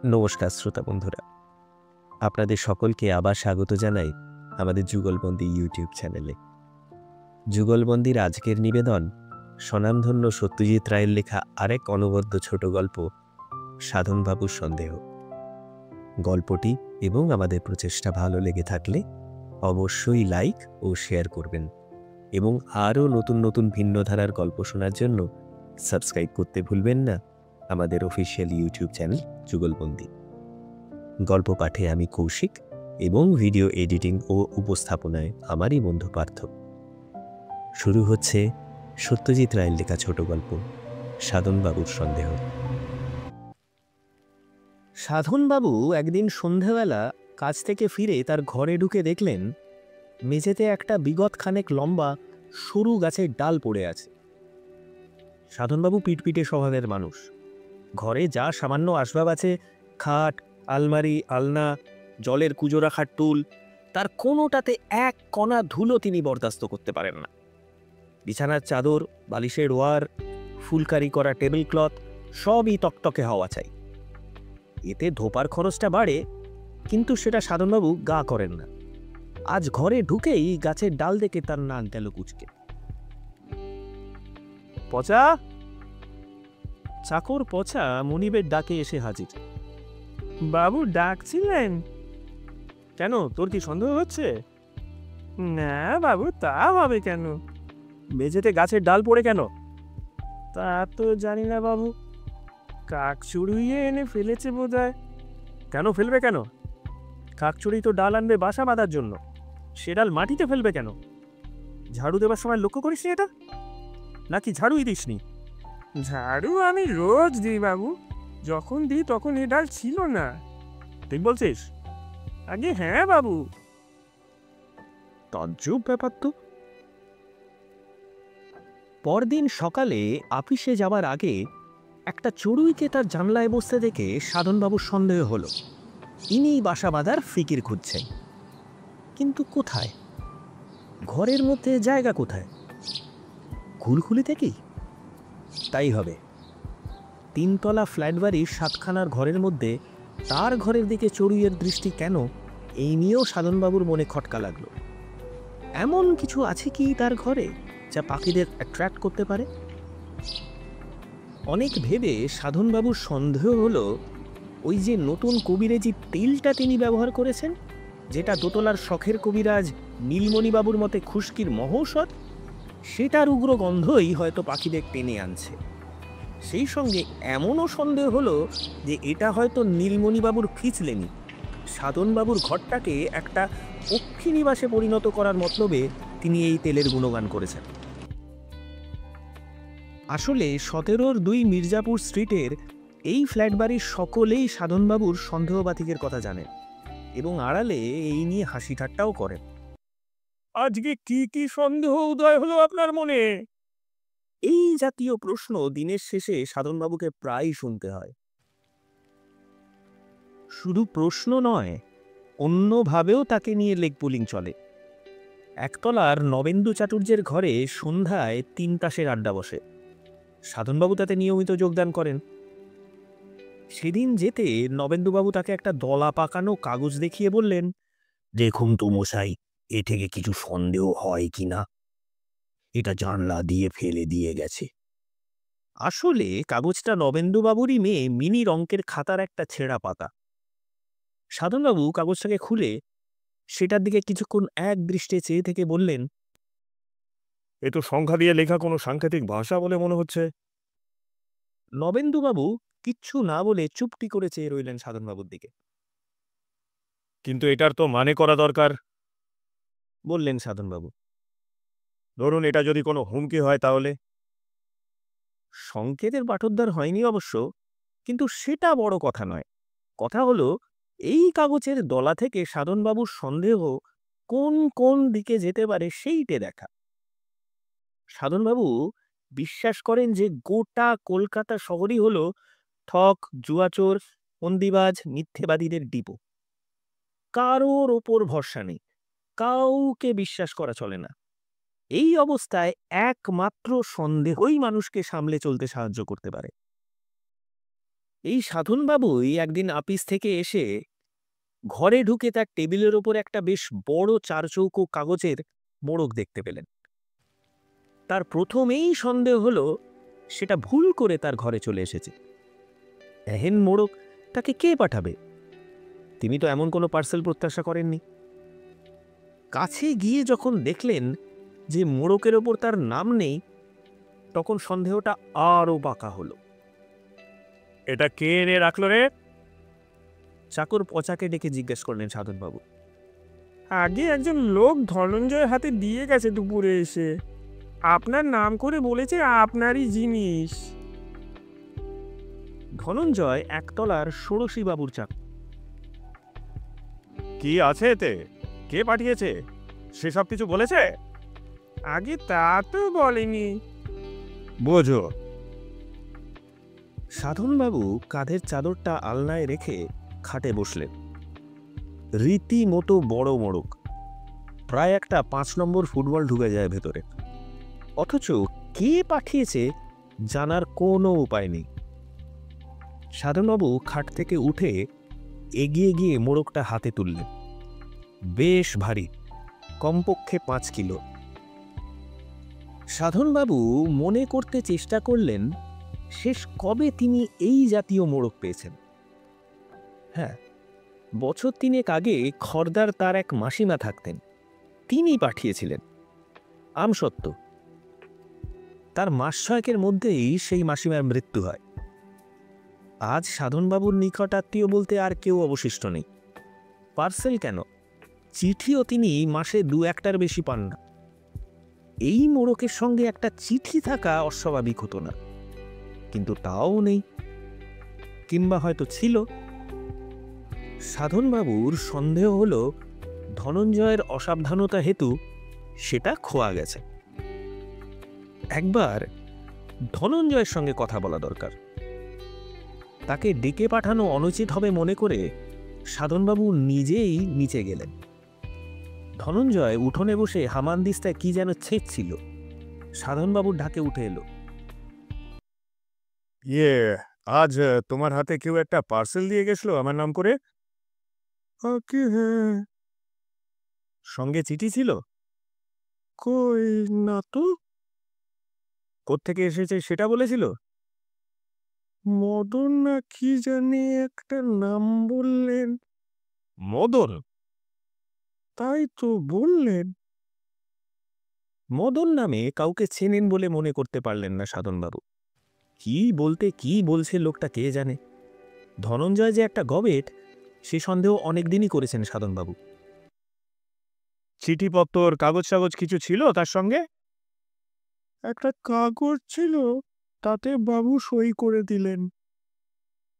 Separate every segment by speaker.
Speaker 1: নমস্কার শ্রোতা বন্ধুরা, আপনাদের সকলকে আবার স্বাগত জানাই আমাদের যুগলবন্দি ইউটিউব চ্যানেলে। যুগলবন্দির আজকের নিবেদন স্বনামধন্য সত্যজিৎ রায়ের লেখা আরেক অনবদ্য ছোট গল্প সাধনবাবুর সন্দেহ। গল্পটি এবং আমাদের প্রচেষ্টা ভালো লেগে থাকলে অবশ্যই লাইক ও শেয়ার করবেন এবং আরও নতুন নতুন ভিন্ন ধারার গল্প শোনার জন্য সাবস্ক্রাইব করতে ভুলবেন না আমাদের অফিসিয়াল ইউটিউব চ্যানেল যুগলবন্দি। গল্প পাঠে আমি কৌশিক এবং ভিডিও এডিটিং ও উপস্থাপনায় আমারই বন্ধু পার্থ। শুরু হচ্ছে সত্যজিৎ রায়ের লেখা ছোট গল্প সাধনবাবুর সন্দেহ। সাধনবাবু একদিন সন্ধেবেলা কাজ থেকে ফিরে তার ঘরে ঢুকে দেখলেন মেঝেতে একটা বিগত খানেক লম্বা সরু গাছের ডাল পড়ে আছে। সাধনবাবু পিটপিটে স্বভাবের মানুষ। ঘরে যা সামান্য আসবাব আছে, খাট, আলমারি, আলনা, জলের কুজো রাখার টুল, তার কোনোটাতে এক কণা ধুলো তিনি বরদাস্ত করতে পারেন না। বিছানার চাদর, বালিশের ওয়ার, ফুলকারি করা টেবিল ক্লথ সবই তকতকে হওয়া চাই। এতে ধোপার খরচটা বাড়ে, কিন্তু সেটা সাধনবাবু গা করেন না। আজ ঘরে ঢুকেই গাছের ডাল দেখে তার নাক গেল কুচকে। পচা! চাকর পচা মনিবের ডাকে এসে হাজির।
Speaker 2: বাবু ডাকছিলেন?
Speaker 1: কেন, তোর কি সন্দেহ হচ্ছে?
Speaker 2: না বাবু, তা হবে কেন?
Speaker 1: মেঝেতে গাছের ডাল পড়ে কেন?
Speaker 2: তা তো জানি না বাবু, কাক চুড়িয়ে এনে ফেলেছে বোধহয়।
Speaker 1: কেন ফেলবে কেন? কাকচুরি তো ডাল আনবে বাসা বাঁধার জন্য, সে ডাল মাটিতে ফেলবে কেন? ঝাড়ু দেবার সময় লক্ষ্য করিসনি এটা? নাকি ঝাড়ুই দিসনি?
Speaker 2: ঝাড়ু আমি রোজ দিই বাবু, যখন দিই তখন এ ডাল ছিল না।
Speaker 1: ঠিক বলছিস?
Speaker 2: আগে হ্যাঁ বাবু।
Speaker 1: তাজ্জব ব্যাপার তো। পরদিন সকালে অফিসে যাওয়ার আগে একটা চড়ুইকে তার জানলায় বসতে দেখে সাধনবাবুর সন্দেহ হলো ইনিই বাসা বাঁধার ফিকির খুঁজছেন। কিন্তু কোথায়? ঘরের মধ্যে জায়গা কোথায়? খুলখুলিতে কি? তাই হবে। তিনতলা ফ্ল্যাট বাড়ির সাতখানার ঘরের মধ্যে তার ঘরের দিকে চড়ুইয়ের দৃষ্টি কেন, এই নিয়েও সাধনবাবুর মনে খটকা লাগলো। এমন কিছু আছে কি তার ঘরে যা পাখিদের অ্যাট্রাক্ট করতে পারে? অনেক ভেবে সাধনবাবুর সন্দেহ হলো ওই যে নতুন কবিরাজি তেলটা তিনি ব্যবহার করেছেন, যেটা দোতলার শখের কবিরাজ নীলমণিবাবুর মতে খুশকির মহৌষধ, সেটার উগ্র গন্ধই হয়তো পাখিদের টেনে আনছে। সেই সঙ্গে এমনও সন্দেহ হলো যে এটা হয়তো নীলমণিবাবুর খিচলেনি, সাধনবাবুর ঘরটাকে একটা পক্ষীনিবাসে পরিণত করার মতলবে তিনি এই তেলের গুণগান করেছেন। আসলে 17-2 মির্জাপুর স্ট্রিটের এই ফ্ল্যাট বাড়ির সকলেই সাধনবাবুর সন্দেহবাতিকের কথা জানেন এবং আড়ালে এই নিয়ে হাসি ঠাট্টাও করেন।
Speaker 2: আজকে কি কি সন্দেহ উদয় হলো আপনার মনে?
Speaker 1: এই জাতীয় প্রশ্ন দিনের শেষে সাধনবাবুকে প্রায়ই শুনতে হয়। শুধু প্রশ্ন নয়, অন্যভাবেও তাকে নিয়ে লেকপুলিং চলে। একতলার নবেন্দু চাটুর্যের ঘরে সন্ধ্যায় 3 তাসের আড্ডা বসে। সাধনবাবু তাতে নিয়মিত যোগদান করেন। সেদিন যেতে নবেন্দুবাবু তাকে একটা দলা পাকানো কাগজ দেখিয়ে বললেন, দেখুন তো মশাই, এ থেকে কিছু সন্দেহ হয় কি না। এটা জানলা দিয়ে ফেলে দিয়ে গেছে। আসলে কাগজটা নবেন্দুবাবুরই মেয়ে মিনির অঙ্কের খাতার একটা ছেঁড়া পাতা। সাধনবাবু কাগজটাকে খুলে সেটার দিকে কিছুক্ষণ এক দৃষ্টে চেয়ে থেকে বললেন,
Speaker 2: এ তো সংখ্যা দিয়ে লেখা কোনো সাংকেতিক ভাষা বলে মনে হচ্ছে।
Speaker 1: নবেন্দুবাবু কিচ্ছু না বলে চুপটি করে চেয়ে রইলেন সাধনবাবুর দিকে।
Speaker 2: কিন্তু এটার তো মানে করা দরকার,
Speaker 1: বললেন সাধনবাবু।
Speaker 2: ধরুন এটা যদি কোনো হুমকি হয় তাহলে?
Speaker 1: সংকেতের বাটোদ্ধার হয়নি অবশ্য, কিন্তু সেটা বড় কথা নয়। কথা হলো এই কাগজের দলা থেকে সাধনবাবুর সন্দেহ কোন কোন দিকে যেতে পারে সেইটে দেখা। সাধনবাবু বিশ্বাস করেন যে গোটা কলকাতা শহরই হলো ঠক, জুয়াচোর, ফন্দিবাজ, মিথ্যেবাদীদের ডিপো। কারোর ওপর ভরসা নেই, কাউকে বিশ্বাস করা চলে না। এই অবস্থায় একমাত্র সন্দেহই মানুষকে সামলে চলতে সাহায্য করতে পারে। এই সাধনবাবুই একদিন আপিস থেকে এসে ঘরে ঢুকে তার টেবিলের ওপর একটা বেশ বড় চারচৌকো কাগজের মোড়ক দেখতে পেলেন। তার প্রথমেই সন্দেহ হলো সেটা ভুল করে তার ঘরে চলে এসেছে। এহেন মোড়ক তাকে কে পাঠাবে? তিনি তো এমন কোনো পার্সেল প্রত্যাশা করেননি। কাছে গিয়ে যখন দেখলেন যে মোড়কের ওপর তার নাম নেই, তখন সন্দেহটা আরও পাকা হলো।
Speaker 2: এটা কে এনে রাখলো রে?
Speaker 1: চাকর পচাকে ডেকে জিজ্ঞেস করলেন সাধনবাবু।
Speaker 2: আগে একজন লোক ধনঞ্জয়ের হাতে দিয়ে গেছে দুপুরে এসে, আপনার নাম করে বলেছে আপনারই জিনিস।
Speaker 1: ধনঞ্জয় একতলার ষোড়শীবাবুর চাকর।
Speaker 2: কি আছে এতে? কে পাঠিয়েছে সেসব কিছু বলেছে? আগে তা তো বলেনি। বোঝো।
Speaker 1: সাধনবাবু কাঁধের চাদরটা আলনায় রেখে খাটে বসলেন। রীতিমতো বড় মোড়ক, প্রায় একটা 5 নম্বর ফুটবল ঢুকে যায় ভেতরে। অথচ কে পাঠিয়েছে জানার কোনো উপায় নেই। সাধনবাবু খাট থেকে উঠে এগিয়ে গিয়ে মোড়কটা হাতে তুললেন। বেশ ভারী, কমপক্ষে 5 কিলো। সাধনবাবু মনে করতে চেষ্টা করলেন শেষ কবে তিনি এই জাতীয় মোড়ক পেয়েছেন। হ্যাঁ, বছর 3 আগে খর্দার তার এক মাসিমা থাকতেন, তিনি পাঠিয়েছিলেন। আমসত্ত্ব তার মাস 6 মধ্যেই সেই মাসিমার মৃত্যু হয়। আজ সাধনবাবুর নিকট আত্মীয় বলতে আর কেউ অবশিষ্ট নেই। পার্সেল কেন, চিঠিও তিনি মাসে 2-1টার বেশি পান না। এই মোড়কের সঙ্গে একটা চিঠি থাকা অস্বাভাবিক হতো না, কিন্তু তাও নেই, কিংবা হয়তো ছিল। সাধনবাবুর সন্দেহ হলো ধনঞ্জয়ের অসাবধানতা হেতু সেটা খোয়া গেছে। একবার ধনঞ্জয়ের সঙ্গে কথা বলা দরকার। তাকে ডেকে পাঠানো অনুচিত হবে মনে করে সাধনবাবু নিজেই নিচে গেলেন। ধনঞ্জয় উঠোনে বসে হামানদিস্তায় কি যেন ছেঁচছিল। সাধনবাবুর ঢাকে উঠে এলো।
Speaker 2: আজ তোমার হাতে কেউ একটা পার্সেল দিয়ে গেছিল আমার নাম করে? হ্যাঁ।
Speaker 1: সঙ্গে চিঠি ছিল?
Speaker 2: কই না তো।
Speaker 1: কোত্থেকে এসেছে সেটা বলেছিল?
Speaker 2: মদন না কি জানি একটা নাম বললেন।
Speaker 1: মদন?
Speaker 2: তাই তো বললেন।
Speaker 1: মদন নামে কাউকে চেনেন বলে মনে করতে পারলেন না সাধনবাবু। কি বলতে কি বলছে লোকটা কে জানে। ধনঞ্জয় যে একটা গবেট, সে সন্দেহ অনেকদিনই করেছেন সাধনবাবু।
Speaker 2: চিঠিপত্তর কাগজ টাগজ কিছু ছিল তার সঙ্গে? একটা কাগজ ছিল, তাতে বাবু সই করে দিলেন।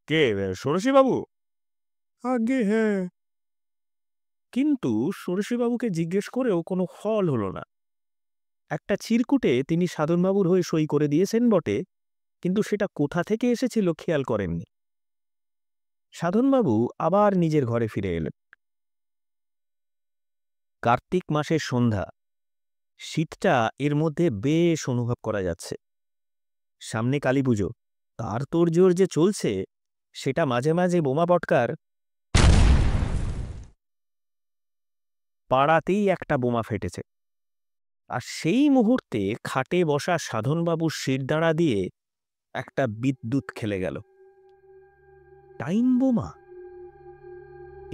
Speaker 2: কে, ষোড়শীবাবু? আগে হ্যাঁ।
Speaker 1: কিন্তু ষোড়শীবাবুকে জিজ্ঞেস করেও কোনো ফল হলো না। একটা চিরকুটে তিনি সাধনবাবুর হয়ে সই করে দিয়েছেন বটে, কিন্তু সেটা কোথা থেকে এসেছিল খেয়াল করেননি। সাধনবাবু আবার নিজের ঘরে ফিরে এলেন। কার্তিক মাসের সন্ধ্যা, শীতটা এর মধ্যে বেশ অনুভব করা যাচ্ছে। সামনে কালীপুজো, তার তোড়জোড় যে চলছে সেটা মাঝে মাঝে বোমা পটকার। পাড়াতেই একটা বোমা ফেটেছে, আর সেই মুহূর্তে খাটে বসা সাধনবাবুর শিরদাঁড়া দিয়ে একটা বিদ্যুৎ খেলে গেল। টাইম বোমা?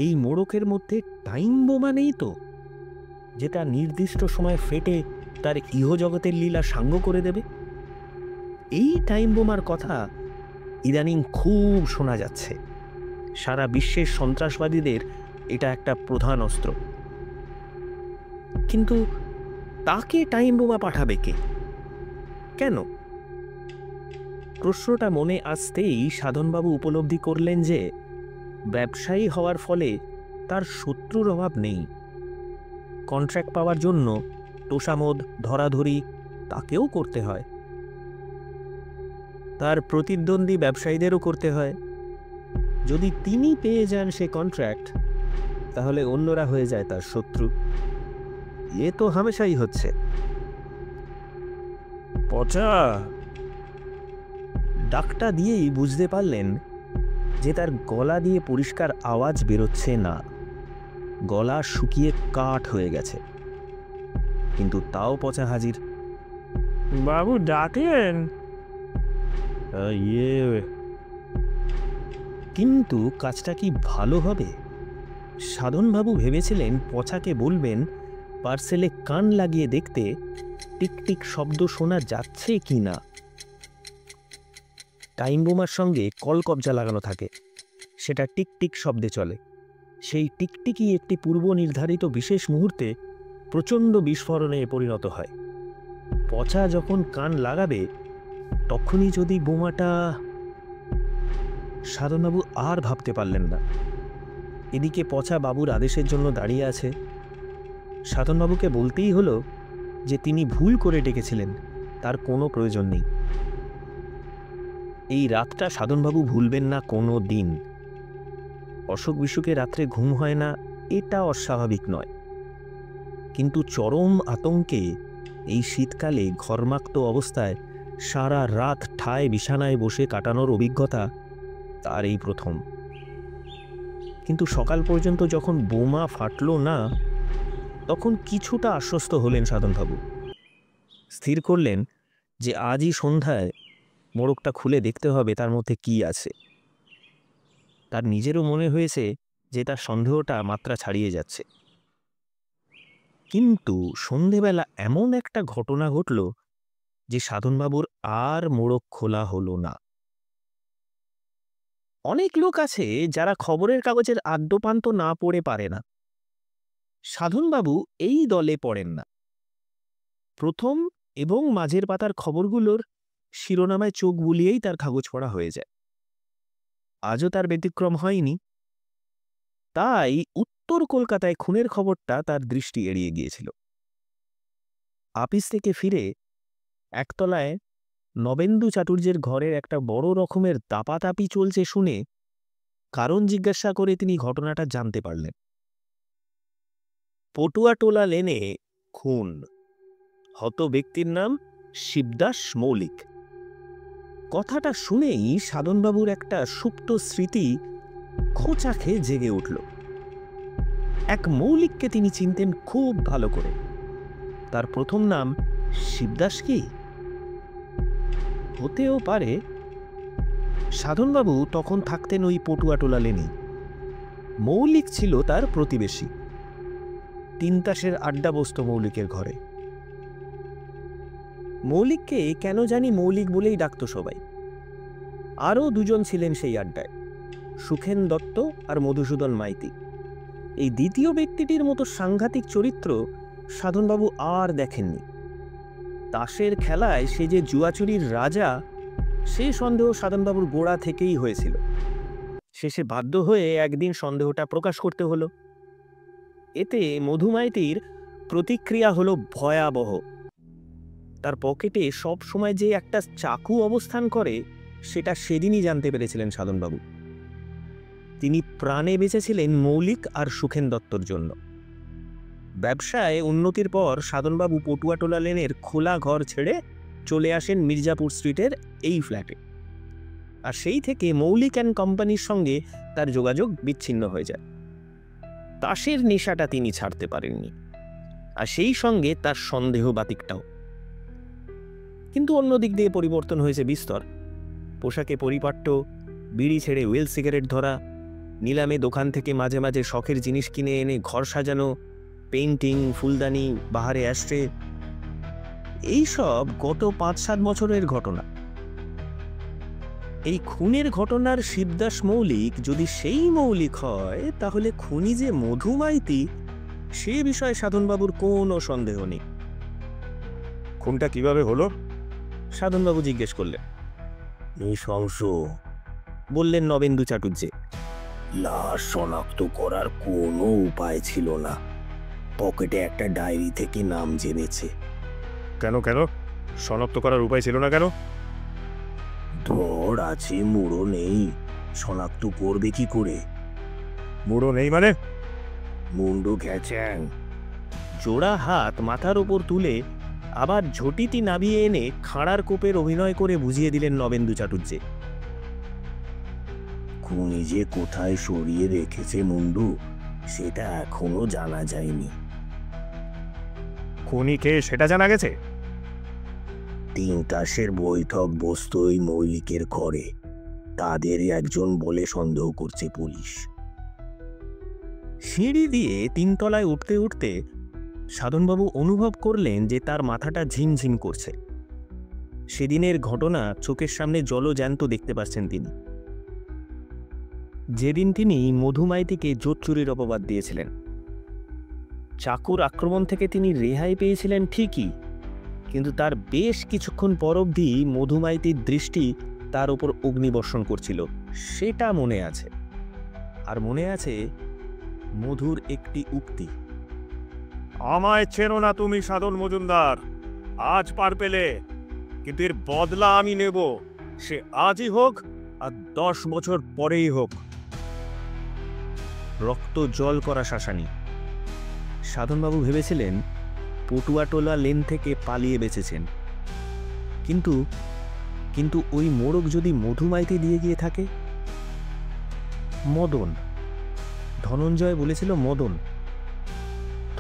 Speaker 1: এই মোড়কের মধ্যে টাইম বোমা নেই তো, যেটা নির্দিষ্ট সময় ফেটে তার ইহজগতের লীলা সাঙ্গ করে দেবে? এই টাইম বোমার কথা ইদানিং খুব শোনা যাচ্ছে। সারা বিশ্বের সন্ত্রাসবাদীদের এটা একটা প্রধান অস্ত্র। কিন্তু তাকে টাইম বোমা পাঠাবে কে, কেন? প্রশ্নটা মনে আসতেই সাধনবাবু উপলব্ধি করলেন যে ব্যবসায়ী হওয়ার ফলে তার শত্রুর অভাব নেই। কন্ট্রাক্ট পাওয়ার জন্য তোষামোদ ধরাধরি তাকেও করতে হয়, তার প্রতিদ্বন্দ্বী ব্যবসায়ীদেরও করতে হয়। যদি তিনি পেয়ে যান সে কন্ট্রাক্ট, তাহলে অন্যরা হয়ে যায় তার শত্রু। এ তো হামেশাই হচ্ছে।
Speaker 2: পচা
Speaker 1: ডাকটা দিয়েই বুঝতে পারলেন যে তার গলা দিয়ে পরিষ্কার আওয়াজ বেরোচ্ছে না, গলা শুকিয়ে কাঠ হয়ে গেছে, কিন্তু তাও পচা হাজির।
Speaker 2: বাবু ডাকলেন?
Speaker 1: কিন্তু কাজটা কি ভালো হবে? সাধনবাবু ভেবেছিলেন পচাকে বলবেন পার্সেলে কান লাগিয়ে দেখতে টিকটিক শব্দ শোনা যাচ্ছে কি না। টাইম বোমার সঙ্গে কলকবজা লাগানো থাকে, সেটা টিকটিক শব্দে চলে। সেই টিকটিকি একটি পূর্ব নির্ধারিত বিশেষ মুহূর্তে প্রচণ্ড বিস্ফোরণে পরিণত হয়। পচা যখন কান লাগাবে তখনই যদি বোমাটা... সাধনবাবু আর ভাবতে পারলেন না। এদিকে পচা বাবুর আদেশের জন্য দাঁড়িয়ে আছে। সাধনবাবুকে বলতেই হলো যে তিনি ভুল করে ডেকেছিলেন, তার কোনো প্রয়োজন নেই। এই রাতটা সাধনবাবু ভুলবেন না কোনো দিন। অসুখ বিসুখে রাত্রে ঘুম হয় না, এটা অস্বাভাবিক নয়, কিন্তু চরম আতঙ্কে এই শীতকালে ঘর্মাক্ত অবস্থায় সারা রাত ঠায় বিছানায় বসে কাটানোর অভিজ্ঞতা তার এই প্রথম। কিন্তু সকাল পর্যন্ত যখন বোমা ফাটল না, তখন কিছুটা আশ্বস্ত হলেন সাধনবাবু। স্থির করলেন যে আজই সন্ধ্যায় মোড়কটা খুলে দেখতে হবে তার মধ্যে কি আছে। তার নিজেরও মনে হয়েছে যে তার সন্দেহটা মাত্রা ছাড়িয়ে যাচ্ছে। কিন্তু সন্ধেবেলা এমন একটা ঘটনা ঘটল যে সাধনবাবুর আর মোড়ক খোলা হলো না। অনেক লোক আছে যারা খবরের কাগজের আদ্যপান্ত না পড়ে পারে না। সাধনবাবু এই দলে পড়েন না। প্রথম এবং মাঝের পাতার খবরগুলোর শিরোনামায় চোখ বুলিয়েই তার কাগজ পড়া হয়ে যায়। আজও তার ব্যতিক্রম হয়নি। তাই উত্তর কলকাতায় খুনের খবরটা তার দৃষ্টি এড়িয়ে গিয়েছিল। আপিস থেকে ফিরে একতলায় নবেন্দু চাটুর্যের ঘরের একটা বড় রকমের দাপাদাপি চলছে শুনে কারণ জিজ্ঞাসা করে তিনি ঘটনাটা জানতে পারলেন। পটুয়াটোলা লেনে খুন। হত ব্যক্তির নাম শিবদাস মৌলিক। কথাটা শুনেই সাধনবাবুর একটা সুপ্ত স্মৃতি খোঁচা খেয়ে জেগে উঠল। এক মৌলিককে তিনি চিনতেন খুব ভালো করে। তার প্রথম নাম শিবদাস কি? হতেও পারে। সাধনবাবু তখন থাকতেন ওই পটুয়াটোলা লেনে। মৌলিক ছিল তার প্রতিবেশী। তিনতাসের আড্ডা বসত মৌলিকের ঘরে। মৌলিককে কেন জানি মৌলিক বলেই ডাকত সবাই। আরও দুজন ছিলেন সেই আড্ডায়, সুখেন দত্ত আর মধুসূদন মাইতি। এই দ্বিতীয় ব্যক্তিটির মতো সাংঘাতিক চরিত্র সাধনবাবু আর দেখেননি। তাসের খেলায় সে যে জুয়াচুরির রাজা, সে সন্দেহ সাধনবাবুর গোড়া থেকেই হয়েছিল। শেষে বাধ্য হয়ে একদিন সন্দেহটা প্রকাশ করতে হলো। এতে মধুমাইতির প্রতিক্রিয়া হলো ভয়াবহ। তার পকেটে সব সময় যে একটা চাকু অবস্থান করে সেটা সেদিনই জানতে পেরেছিলেন সাধনবাবু। তিনি প্রাণে বেঁচেছিলেন মৌলিক আর সুখেন দত্তর জন্য। ব্যবসায় উন্নতির পর সাধনবাবু পটুয়াটোলা লেনের খোলা ঘর ছেড়ে চলে আসেন মির্জাপুর স্ট্রিটের এই ফ্ল্যাটে। আর সেই থেকে মৌলিক অ্যান্ড কোম্পানির সঙ্গে তার যোগাযোগ বিচ্ছিন্ন হয়ে যায়। তাসের নেশাটা তিনি ছাড়তে পারেননি, আর সেই সঙ্গে তার সন্দেহ বাতিকটাও। কিন্তু অন্য দিক দিয়ে পরিবর্তন হয়েছে বিস্তর। পোশাকে পরিপাট্য, বিড়ি ছেড়ে ওয়েল সিগারেট ধরা, নিলামে দোকান থেকে মাঝে মাঝে শখের জিনিস কিনে এনে ঘর সাজানো, পেইন্টিং, ফুলদানি, বাহারে অ্যাস্ট্রে, এইসব গত 5-7 বছরের ঘটনা। এই খুনের ঘটনার শিবদাস মৌলিক যদি সেই মৌলিক হয়, তাহলে খুনি যে মধুমাইতি সে বিষয়ে সাধনবাবুর কোনো সন্দেহ নেই।
Speaker 2: খুনটা কিভাবে হলো?
Speaker 1: সাধনবাবু জিজ্ঞেস করলেন। নৃশংস, বললেন নবেন্দু চাটুর্যে। লাশ শনাক্ত করার কোনো উপায় ছিল না। পকেটে একটা ডায়েরি থেকে নাম জেনেছে।
Speaker 2: কেন কেন শনাক্ত করার উপায় ছিল না কেন?
Speaker 1: ধর আছে, মুড়ো নেই, শনাক্ত করবে কি করে?
Speaker 2: মুড়ো নেই মানে?
Speaker 1: মুন্ডু ঘ্যাচ্যাং। জোড়া হাত মাথার ওপর তুলে আবার ঝটিতি নামিয়ে এনে খাঁড়ার কোপের অভিনয় করে বুঝিয়ে দিলেন নবেন্দু চাটুর্যে।
Speaker 3: খুনি যে কোথায় সরিয়ে রেখেছে মুন্ডু সেটা এখনো জানা যায়নি।
Speaker 2: খুনি কে সেটা জানা গেছে?
Speaker 3: তিনটাসের বৈঠক বসতই মৌলিকের ঘরে, তাদেরই একজন বলে সন্দেহ করছে পুলিশ।
Speaker 1: সিঁড়ি দিয়ে তিনতলায় উঠতে উঠতে সাধনবাবু অনুভব করলেন যে তার মাথাটা ঝিমঝিম করছে। সেদিনের ঘটনা চোখের সামনে জলজ্যান্ত দেখতে পাচ্ছেন তিনি। যেদিন তিনি মধুমাইতিকে জোর চুরির অপবাদ দিয়েছিলেন, চাকুর আক্রমণ থেকে তিনি রেহাই পেয়েছিলেন ঠিকই, কিন্তু তার বেশ কিছুক্ষণ পর অবধি মধুমাইতির দৃষ্টি তার উপর অগ্নিবর্ষণ করছিল, সেটা মনে আছে। আর মনে আছে মধুর একটি উক্তি,
Speaker 2: আমায় চেনো না তুমি সাধন মজুমদার, আজ পার পেলে, কিন্তু এর বদলা আমি নেব, সে আজই হোক আর 10 বছর পরেই হোক।
Speaker 1: রক্ত জল করা শাসানি। সাধনবাবু ভেবেছিলেন পটুয়াটোলা লেন থেকে পালিয়ে বেঁচেছেন, কিন্তু কিন্তু ওই মোড়ক যদি মধুমাইতি দিয়ে গিয়ে থাকে। মদন, ধনঞ্জয় বলেছিল মদন।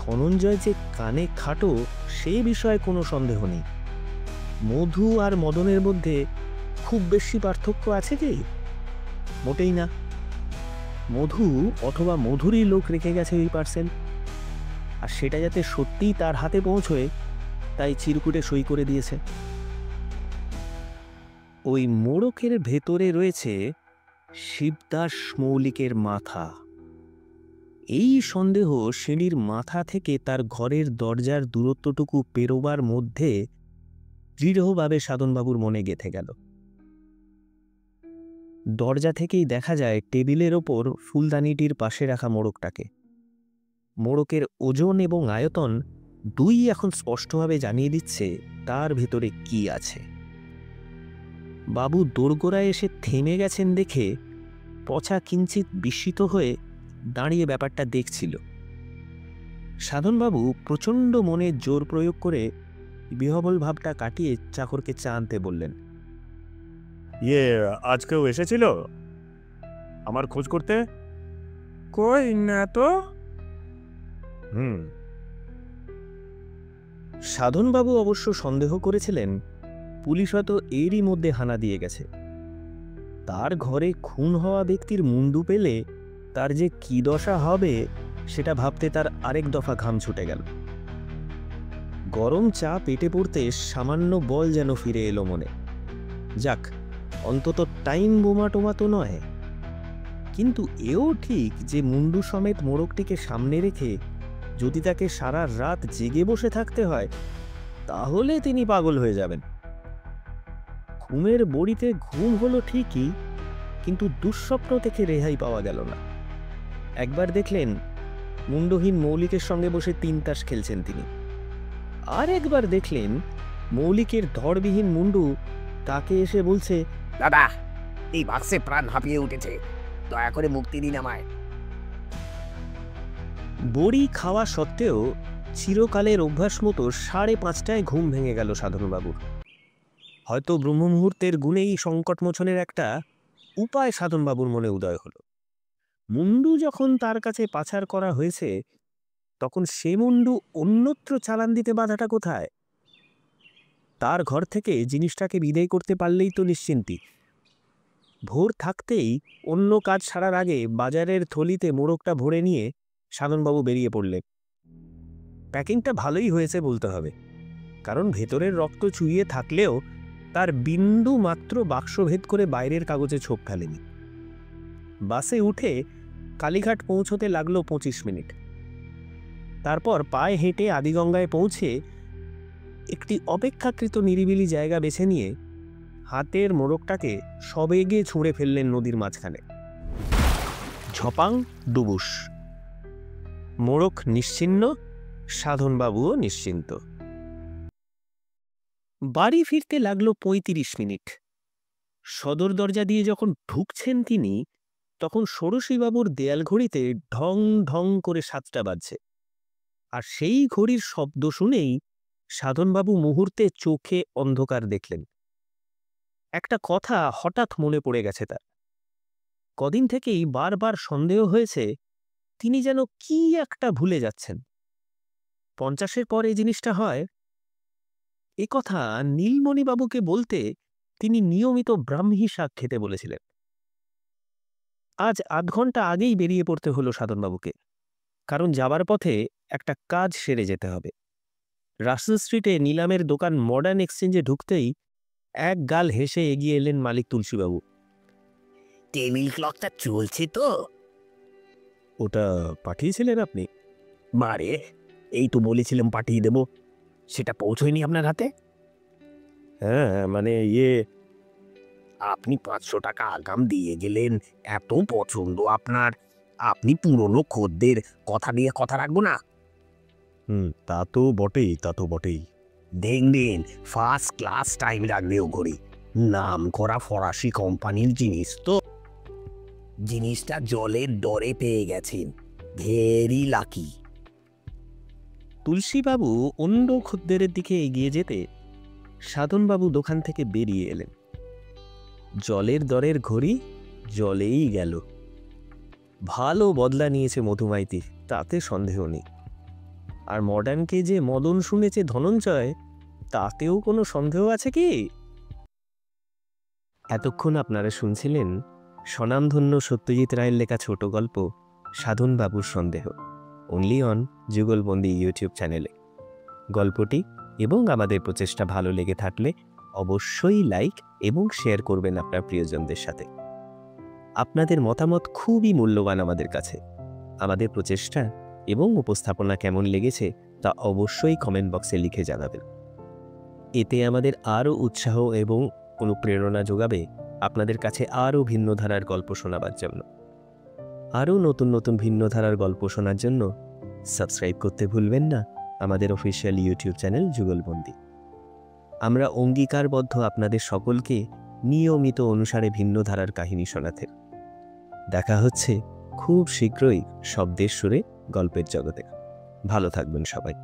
Speaker 1: ধনঞ্জয় যে কানে খাটো সে বিষয়ে কোনো সন্দেহ নেই। মধু আর মদনের মধ্যে খুব বেশি পার্থক্য আছে কি? মোটেই না। মধু অথবা মধুরই লোক রেখে গেছে ওই পার্সেল, আর সেটা যাতে সত্যিই তার হাতে পৌঁছয় তাই চিরকুটে সই করে দিয়েছে। ওই মোড়কের ভেতরে রয়েছে শিবদাস মৌলিকের মাথা। এই সন্দেহ সিঁড়ির মাথা থেকে তার ঘরের দরজার দূরত্বটুকু পেরোবার মধ্যে দৃঢ়ভাবে সাধনবাবুর মনে গেঁথে গেল। দরজা থেকেই দেখা যায় টেবিলের ওপর ফুলদানিটির পাশে রাখা মোড়কটাকে। মোড়কের ওজন এবং আয়তন দুই এখন স্পষ্টভাবে জানিয়ে দিচ্ছে তার ভেতরে কি আছে। বাবু দোরগোড়ায় এসে থেমে গেছেন দেখে পচা কিঞ্চিত বিস্মিত হয়ে দাঁড়িয়ে ব্যাপারটা দেখছিল। সাধনবাবু প্রচণ্ড মনে জোর প্রয়োগ করে বিহবল ভাবটা কাটিয়ে চাকরকে চা আনতে বললেন।
Speaker 2: আজ কেউ এসেছিল আমার খোঁজ করতে? কই না তো।
Speaker 1: সাধনবাবু অবশ্য সন্দেহ করেছিলেন পুলিশ হয়তো এরই মধ্যে হানা দিয়ে গেছে। তার ঘরে খুন হওয়া ব্যক্তির মুন্ডু পেলে তার যে কি দশা হবে সেটা ভাবতে তার আরেক দফা ঘাম ছুটে গেল। গরম চা পেটে পড়তে সামান্য বল যেন ফিরে এলো মনে। যাক, অন্তত টাইম বোমা টোমা তো নয়। কিন্তু এও ঠিক যে মুন্ডু সমেত মোড়কটিকে সামনে রেখে যদি তাকে সারা রাত জেগে বসে থাকতে হয় তাহলে তিনি পাগল হয়ে যাবেন। ঘুমের বড়িতে ঘুম হলো ঠিকই, কিন্তু দুঃস্বপ্ন থেকে রেহাই পাওয়া গেল না। একবার দেখলেন মুন্ডহীন মৌলিকের সঙ্গে বসে 3 তাস খেলছেন তিনি, আর একবার দেখলেন মৌলিকের ধড়বিহীন মুন্ডু তাকে এসে বলছে,
Speaker 3: দাদা, এই বাক্সে প্রাণ হাঁপিয়ে উঠেছে, দয়া করে মুক্তি দিন আমায়।
Speaker 1: বড়ি খাওয়া সত্ত্বেও চিরকালের অভ্যাস মতো 5:30টায় ঘুম ভেঙে গেল সাধনবাবুর। হয়তো ব্রহ্মমুহূর্তের গুণেই সংকটমোচনের একটা উপায় সাধনবাবুর মনে উদয় হল। মুন্ডু যখন তার কাছে পাচার করা হয়েছে তখন সে মুন্ডু অন্যত্র চালান দিতে বাধাটা কোথায়? তার ঘর থেকে জিনিসটাকে বিদায় করতে পারলেই তো নিশ্চিন্তি। ভোর থাকতেই অন্য কাজ সারার আগে বাজারের থলিতে মোড়কটা ভরে নিয়ে সাধনবাবু বেরিয়ে পড়লেন। প্যাকিংটা ভালোই হয়েছে বলতে হবে, কারণ ভেতরের রক্ত চুইয়ে থাকলেও তার বিন্দু মাত্র বাক্সভেদ করে বাইরের কাগজে ছোপ ফেলেনি। বাসে উঠে কালীঘাট পৌঁছতে লাগলো 25 মিনিট। তারপর পায়ে হেঁটে আদিগঙ্গায় পৌঁছে একটি অপেক্ষাকৃত নিরিবিলি জায়গা বেছে নিয়ে হাতের মোড়কটাকে সবেগে ছুঁড়ে ফেললেন নদীর মাঝখানে। ঝপাং ডুবুস। মোড়ক নিশ্চিহ্ন, সাধনবাবুও নিশ্চিন্ত। বাড়ি ফিরতে লাগলো 35 মিনিট। সদর দরজা দিয়ে যখন ঢুকছেন তিনি তখন ষোড়শীবাবুর দেয়াল ঘড়িতে ঢং ঢং করে 7টা বাজছে, আর সেই ঘড়ির শব্দ শুনেই সাধনবাবু মুহূর্তে চোখে অন্ধকার দেখলেন। একটা কথা হঠাৎ মনে পড়ে গেছে তার। কদিন থেকেই বারবার সন্দেহ হয়েছে তিনি যেন কি একটা ভুলে যাচ্ছেন। 50-এর পর এই জিনিসটা হয়। এ কথা নীলমণিবাবুকে বলতে তিনি নিয়মিত ব্রাহ্মী শাক খেতে বলেছিলেন। আজ 8 ঘন্টা আগেই বেরিয়ে পড়তে হলো সাধনবাবুকে, কারণ যাবার পথে একটা কাজ সেরে যেতে হবে। রাসেল স্ট্রিটে নিলামের দোকান মডার্ন এক্সচেঞ্জে ঢুকতেই এক গাল হেসে এগিয়ে এলেন মালিক তুলসীবাবু।
Speaker 3: টেবিল ক্লকটা চলছে তো?
Speaker 1: ওটা পাঠিয়েছিলেন আপনি?
Speaker 3: মারে, এই তো বলেছিলাম পাঠিয়ে দেব, সেটা পৌঁছয়নি আপনার হাতে?
Speaker 1: হ্যাঁ, মানে
Speaker 3: আপনি 500 টাকা আগাম দিয়ে গেলেন, এত পছন্দ আপনার, আপনি পুরনো খদ্দের, কথা দিয়ে কথা রাখবো না?
Speaker 1: তা তো বটেই, তা তো বটেই।
Speaker 3: দেখবেন ফার্স্ট ক্লাস টাইম রাখবেও ঘড়ি, নাম করা ফরাসি কোম্পানির জিনিস তো। জিনিসটা জলের দরে পেয়ে গেছেন, ভেরি লাকি।
Speaker 1: তুলসীবাবু অন্য খদ্দেরের দিকে এগিয়ে যেতে সাধনবাবু দোকান থেকে বেরিয়ে এলেন। জলের দরের ঘড়ি জলেই গেল। ভালো বদলা নিয়েছে মধুমাইতি, তাতে সন্দেহ নেই। আর মডার্নকে যে মদন শুনেছে ধনঞ্জয়, তাতেও কোনো সন্দেহ আছে কি? এতক্ষণ আপনারা শুনছিলেন স্বনামধন্য সত্যজিৎ রায়ের লেখা ছোট গল্প সাধনবাবুর সন্দেহ, অনলি অন যুগলবন্দি ইউটিউব চ্যানেলে। গল্পটি এবং আমাদের প্রচেষ্টা ভালো লেগে থাকলে অবশ্যই লাইক এবং শেয়ার করবেন আপনার প্রিয়জনদের সাথে। আপনাদের মতামত খুবই মূল্যবান আমাদের কাছে। আমাদের প্রচেষ্টা এবং উপস্থাপনা কেমন লেগেছে তা অবশ্যই কমেন্ট বক্সে লিখে জানাবেন। এতে আমাদের আরও উৎসাহ এবং অনুপ্রেরণা যোগাবে আপনাদের কাছে আরও ভিন্ন ধারার গল্প শোনাবার জন্য। আরও নতুন নতুন ভিন্ন ধারার গল্প শোনার জন্য সাবস্ক্রাইব করতে ভুলবেন না আমাদের অফিসিয়াল ইউটিউব চ্যানেল যুগলবন্দি। আমরা অঙ্গীকারবদ্ধ আপনাদের সকলকে নিয়মিত অনুসারে ভিন্ন ধারার কাহিনী শোনাতে। দেখা হচ্ছে খুব শীঘ্রই শব্দের সুরে গল্পের জগতে। ভালো থাকবেন সবাই।